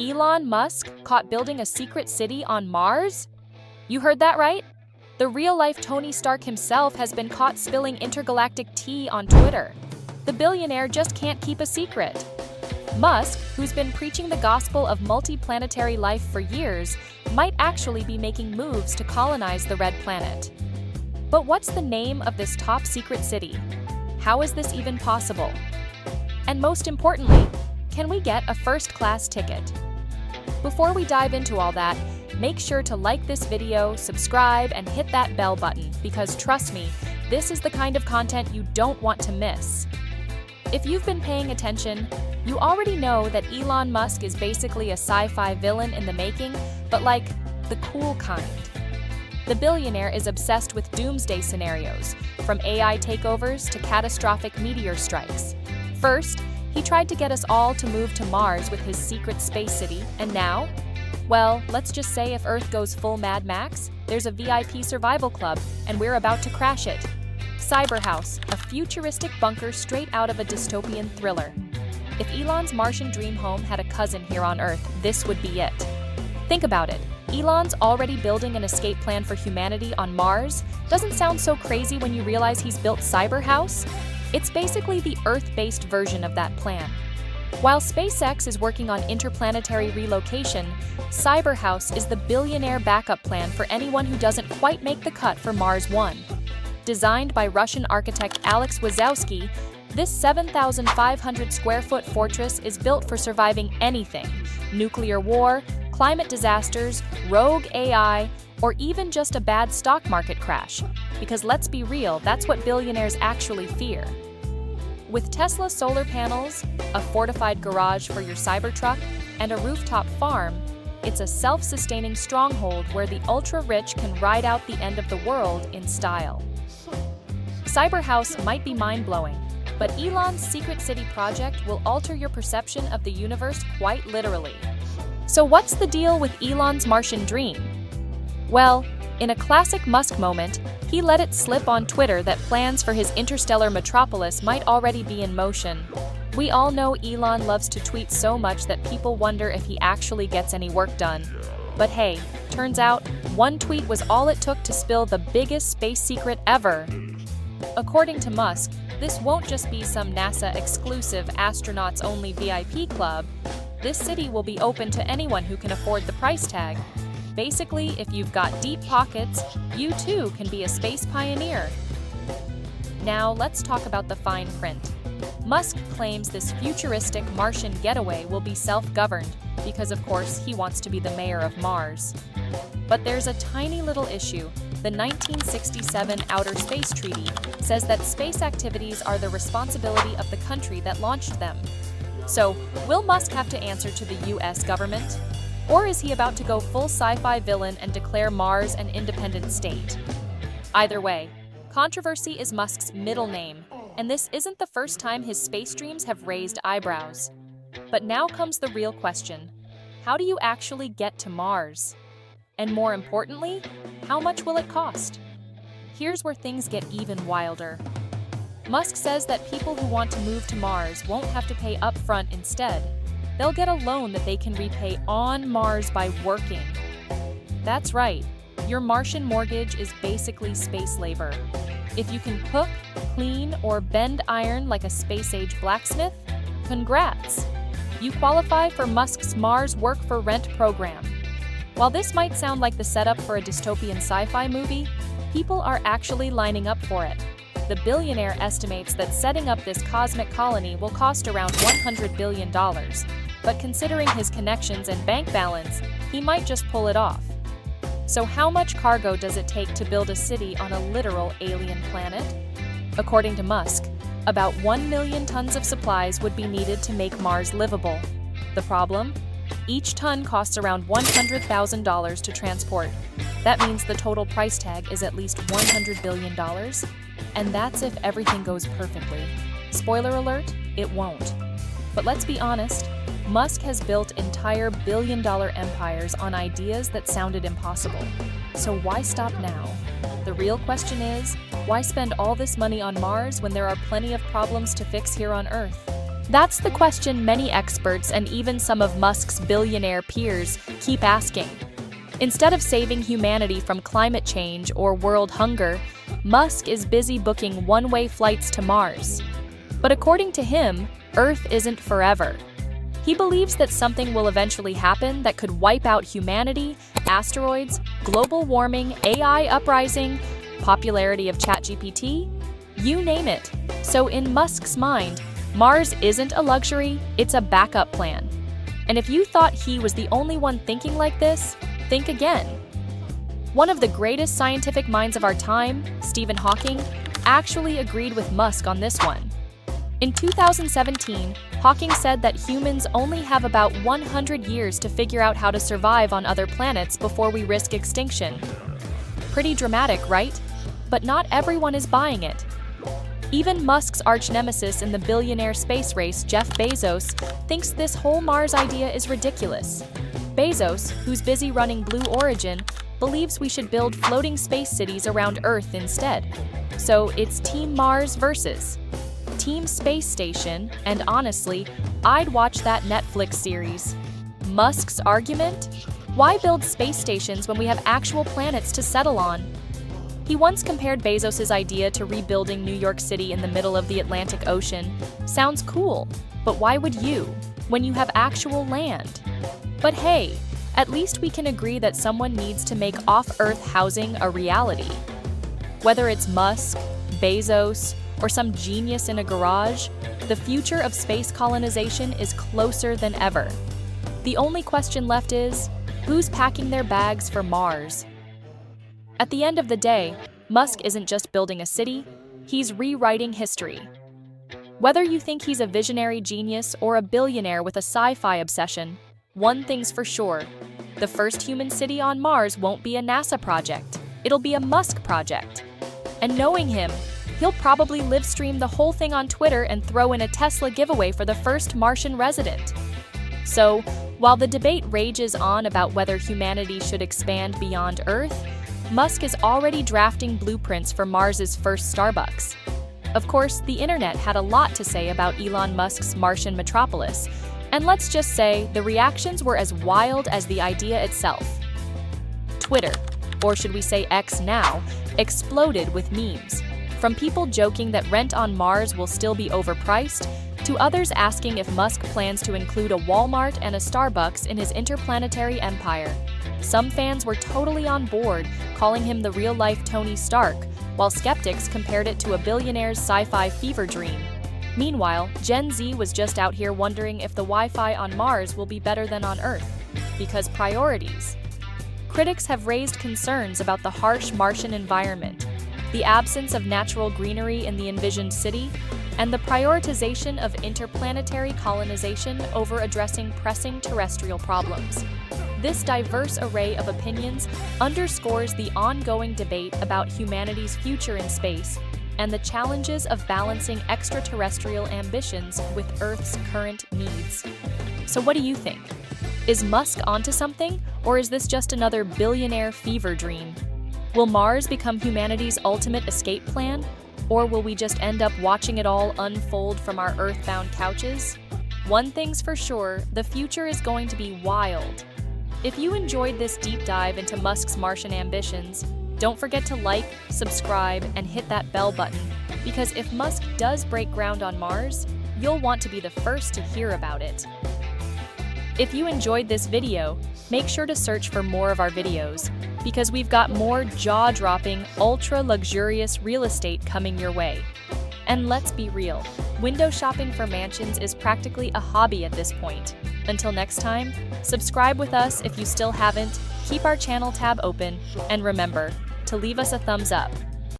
Elon Musk caught building a secret city on Mars? You heard that right? The real-life Tony Stark himself has been caught spilling intergalactic tea on Twitter. The billionaire just can't keep a secret. Musk, who's been preaching the gospel of multiplanetary life for years, might actually be making moves to colonize the red planet. But what's the name of this top-secret city? How is this even possible? And most importantly, can we get a first-class ticket? Before we dive into all that, make sure to like this video, subscribe, and hit that bell button because trust me, this is the kind of content you don't want to miss. If you've been paying attention, you already know that Elon Musk is basically a sci-fi villain in the making, but like the cool kind. The billionaire is obsessed with doomsday scenarios, from AI takeovers to catastrophic meteor strikes. First, he tried to get us all to move to Mars with his secret space city, and now? Well, let's just say if Earth goes full Mad Max, there's a VIP survival club, and we're about to crash it. Cyberhouse, a futuristic bunker straight out of a dystopian thriller. If Elon's Martian dream home had a cousin here on Earth, this would be it. Think about it. Elon's already building an escape plan for humanity on Mars. Doesn't sound so crazy when you realize he's built Cyberhouse? It's basically the Earth-based version of that plan. While SpaceX is working on interplanetary relocation, Cyberhouse is the billionaire backup plan for anyone who doesn't quite make the cut for Mars 1. Designed by Russian architect Alex Wazowski, this 7,500-square-foot fortress is built for surviving anything: nuclear war, climate disasters, rogue AI, or even just a bad stock market crash. Because let's be real, that's what billionaires actually fear. With Tesla solar panels, a fortified garage for your Cybertruck, and a rooftop farm, it's a self-sustaining stronghold where the ultra-rich can ride out the end of the world in style. Cyberhouse might be mind-blowing, but Elon's Secret City project will alter your perception of the universe quite literally. So what's the deal with Elon's Martian dream? Well, in a classic Musk moment, he let it slip on Twitter that plans for his interstellar metropolis might already be in motion. We all know Elon loves to tweet so much that people wonder if he actually gets any work done. But hey, turns out, one tweet was all it took to spill the biggest space secret ever. According to Musk, this won't just be some NASA-exclusive astronauts-only VIP club. This city will be open to anyone who can afford the price tag. Basically, if you've got deep pockets, you too can be a space pioneer. Now, let's talk about the fine print. Musk claims this futuristic Martian getaway will be self-governed because, of course, he wants to be the mayor of Mars. But there's a tiny little issue. The 1967 Outer Space Treaty says that space activities are the responsibility of the country that launched them. So, will Musk have to answer to the US government? Or is he about to go full sci-fi villain and declare Mars an independent state? Either way, controversy is Musk's middle name, and this isn't the first time his space dreams have raised eyebrows. But now comes the real question. How do you actually get to Mars? And more importantly, how much will it cost? Here's where things get even wilder. Musk says that people who want to move to Mars won't have to pay upfront instead. They'll get a loan that they can repay on Mars by working. That's right, your Martian mortgage is basically space labor. If you can cook, clean, or bend iron like a space-age blacksmith, congrats! You qualify for Musk's Mars Work for Rent program. While this might sound like the setup for a dystopian sci-fi movie, people are actually lining up for it. The billionaire estimates that setting up this cosmic colony will cost around $100 billion. But considering his connections and bank balance, he might just pull it off. So how much cargo does it take to build a city on a literal alien planet? According to Musk, about 1 million tons of supplies would be needed to make Mars livable. The problem? Each ton costs around $100,000 to transport. That means the total price tag is at least $100 billion. And that's if everything goes perfectly. Spoiler alert, it won't. But let's be honest, Musk has built entire billion-dollar empires on ideas that sounded impossible. So why stop now? The real question is, why spend all this money on Mars when there are plenty of problems to fix here on Earth? That's the question many experts and even some of Musk's billionaire peers keep asking. Instead of saving humanity from climate change or world hunger, Musk is busy booking one-way flights to Mars. But according to him, Earth isn't forever. He believes that something will eventually happen that could wipe out humanity, asteroids, global warming, AI uprising, popularity of ChatGPT, you name it. So in Musk's mind, Mars isn't a luxury, it's a backup plan. And if you thought he was the only one thinking like this, think again. One of the greatest scientific minds of our time, Stephen Hawking, actually agreed with Musk on this one. In 2017, Hawking said that humans only have about 100 years to figure out how to survive on other planets before we risk extinction. Pretty dramatic, right? But not everyone is buying it. Even Musk's arch-nemesis in the billionaire space race, Jeff Bezos, thinks this whole Mars idea is ridiculous. Bezos, who's busy running Blue Origin, believes we should build floating space cities around Earth instead. So it's Team Mars versus Team Space Station, and honestly, I'd watch that Netflix series. Musk's argument? Why build space stations when we have actual planets to settle on? He once compared Bezos' idea to rebuilding New York City in the middle of the Atlantic Ocean. Sounds cool, but why would you, when you have actual land? But hey, at least we can agree that someone needs to make off-Earth housing a reality. Whether it's Musk, Bezos, or some genius in a garage, the future of space colonization is closer than ever. The only question left is, who's packing their bags for Mars? At the end of the day, Musk isn't just building a city, he's rewriting history. Whether you think he's a visionary genius or a billionaire with a sci-fi obsession, one thing's for sure, the first human city on Mars won't be a NASA project, it'll be a Musk project. And knowing him, he'll probably live stream the whole thing on Twitter and throw in a Tesla giveaway for the first Martian resident. So, while the debate rages on about whether humanity should expand beyond Earth, Musk is already drafting blueprints for Mars's first Starbucks. Of course, the internet had a lot to say about Elon Musk's Martian metropolis, and let's just say the reactions were as wild as the idea itself. Twitter, or should we say X now, exploded with memes. From people joking that rent on Mars will still be overpriced, to others asking if Musk plans to include a Walmart and a Starbucks in his interplanetary empire. Some fans were totally on board, calling him the real-life Tony Stark, while skeptics compared it to a billionaire's sci-fi fever dream. Meanwhile, Gen Z was just out here wondering if the Wi-Fi on Mars will be better than on Earth, because priorities. Critics have raised concerns about the harsh Martian environment, the absence of natural greenery in the envisioned city, and the prioritization of interplanetary colonization over addressing pressing terrestrial problems. This diverse array of opinions underscores the ongoing debate about humanity's future in space and the challenges of balancing extraterrestrial ambitions with Earth's current needs. So what do you think? Is Musk onto something, or is this just another billionaire fever dream? Will Mars become humanity's ultimate escape plan? Or will we just end up watching it all unfold from our Earth-bound couches? One thing's for sure, the future is going to be wild. If you enjoyed this deep dive into Musk's Martian ambitions, don't forget to like, subscribe, and hit that bell button, because if Musk does break ground on Mars, you'll want to be the first to hear about it. If you enjoyed this video, make sure to search for more of our videos, because we've got more jaw-dropping, ultra-luxurious real estate coming your way. And let's be real, window shopping for mansions is practically a hobby at this point. Until next time, subscribe with us if you still haven't, keep our channel tab open, and remember to leave us a thumbs up.